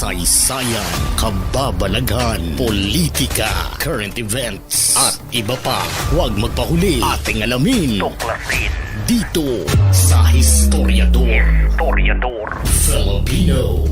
kasaysayan, kababalaghan, politika, current events, at iba pa. Huwag magpahuli, ating alamin. Tuklasin. Dito sa Historiador Filipino.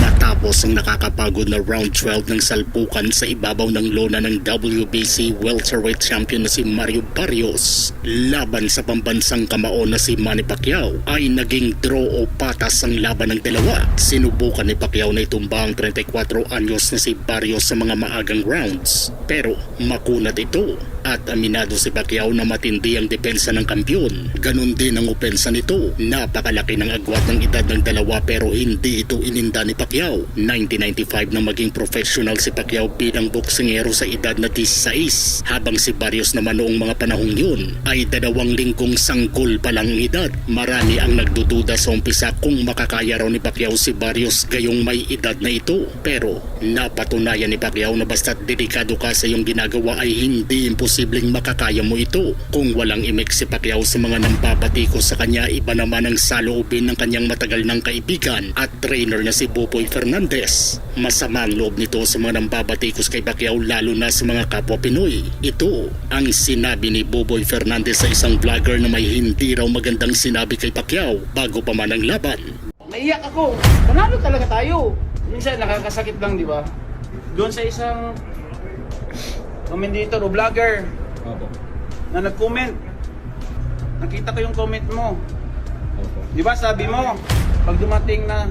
Natapos ang nakakapagod na round 12 ng salpukan sa ibabaw ng lona ng WBC welterweight champion na si Mario Barrios laban sa pambansang kamao na si Manny Pacquiao, ay naging draw o patas ang laban ng dalawa. Sinubukan ni Pacquiao na itumba ang 34 anyos na si Barrios sa mga maagang rounds, pero makunat ito. At aminado si Pacquiao na matindi ang depensa ng kampyon. Ganon din ang opensa nito. Napakalaki ng agwat ng edad ng dalawa, pero hindi ito ininda ni Pacquiao. 1995 nang maging professional si Pacquiao bilang boksingero sa edad na 16, habang si Barrios naman noong mga panahong yun ay 2 linggong sanggol pa lang ang edad. Marami ang nagdududa sa umpisa kung makakaya raw ni Pacquiao si Barrios gayong may edad na ito. Pero napatunayan ni Pacquiao na basta't dedikado ka sa iyong ginagawa ay hindi imposibleng makakaya mo ito. Kung walang imik si Pacquiao sa mga nampapatiko sa kanya, iba naman ang saloobin ng kanyang matagal ng kaibigan at trainer na si Boboy Fernandez. Masama ang loob nito sa mga nampapatikos kay Pacquiao, lalo na sa mga kapwa Pinoy. Ito ang sinabi ni Boboy Fernandez sa isang vlogger na may hindi raw magandang sinabi kay Pacquiao bago pa man ang laban. Naiyak ako. Panalo talaga tayo. Minsan nakakasakit lang, di ba? Doon sa isang commentator o vlogger na nag-comment. Nakita ko yung comment mo. Di ba sabi mo, pag dumating na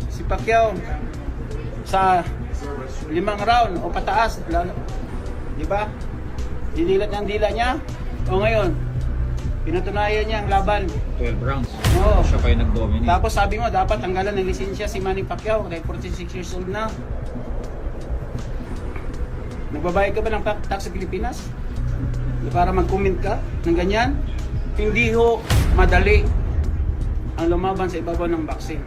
si Pacquiao sa 5 round o pataas, di ba? Dinilat niya ang dila niya. O ngayon, pinatunayan niya ang laban. 12 rounds. Oo. Siya pa yung nag-dominate. Tapos sabi mo, dapat tanggalan ng lisensya si Manny Pacquiao dahil 46 years old na. Nagbabayad ka ba ng tax sa Pilipinas? Para mag-comment ka ng ganyan? Hindi ho madali ang lumaban sa ibabaw ng boxing.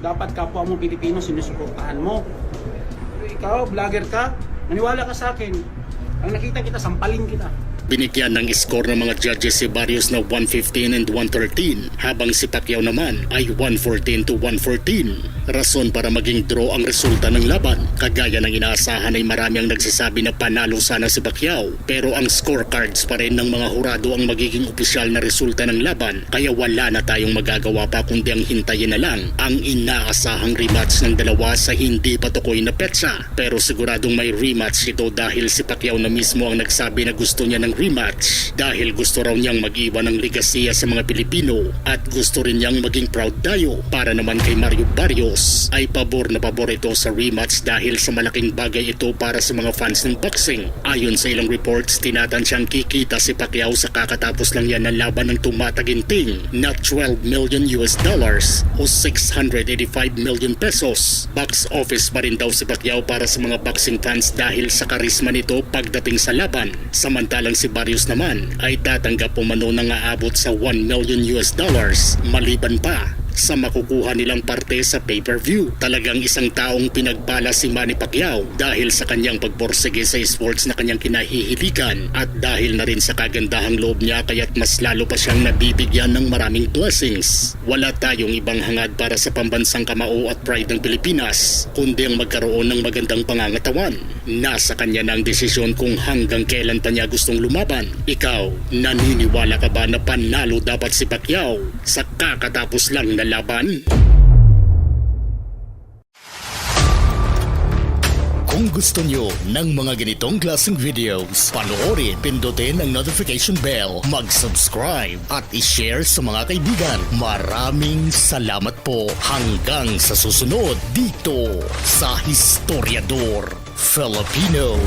Dapat kapwa mo Pilipino, sinusuportahan mo. Pero ikaw, vlogger ka, naniwala ka sa akin. Ang nakita kita, sampalin kita. Binigyan ng score ng mga judges si Barrios na 115 and 113, habang si Pacquiao naman ay 114 to 114. Rason para maging draw ang resulta ng laban. Kagaya ng inaasahan ay marami ang nagsasabi na panalo sana si Pacquiao, pero ang scorecards pa rin ng mga hurado ang magiging opisyal na resulta ng laban, kaya wala na tayong magagawa pa kundi ang hintayin na lang ang inaasahang rematch ng dalawa sa hindi pa tukoy na petsa. Pero siguradong may rematch ito dahil si Pacquiao na mismo ang nagsabi na gusto niya ng rematch dahil gusto raw niyang mag-iwan ng legasiya sa mga Pilipino at gusto rin niyang maging proud tayo. Para naman kay Mario Barrios ay pabor na pabor ito sa rematch dahil sa malaking bagay ito para sa mga fans ng boxing. Ayon sa ilang reports, tinatansiyang kikita si Pacquiao sa kakatapos lang yan na laban ng tumataginting na $12 million o 685 million pesos. Box office pa rin daw si Pacquiao para sa mga boxing fans dahil sa karisma nito pagdating sa laban. Samantalang si Barrios naman ay tatanggap umano ng aabot sa $1 million maliban pa sa makukuha nilang parte sa pay-per-view. Talagang isang taong pinagpala si Manny Pacquiao dahil sa kanyang pagborsige sa sports na kanyang kinahihiligan at dahil na rin sa kagandahang loob niya, kaya't mas lalo pa siyang nabibigyan ng maraming blessings. Wala tayong ibang hangad para sa pambansang kamao at pride ng Pilipinas kundi ang magkaroon ng magandang pangangatawan. Nasa kanya na ang desisyon kung hanggang kailan pa niya gustong lumaban. Ikaw, naniniwala ka ba na panalo dapat si Pacquiao sa kakatapos lang na laban? Kung gusto nyo ng mga ganitong klaseng videos, panoorin, pindutin ang notification bell, mag-subscribe at i-share sa mga kaibigan. Maraming salamat po. Hanggang sa susunod dito sa Historiador Filipino.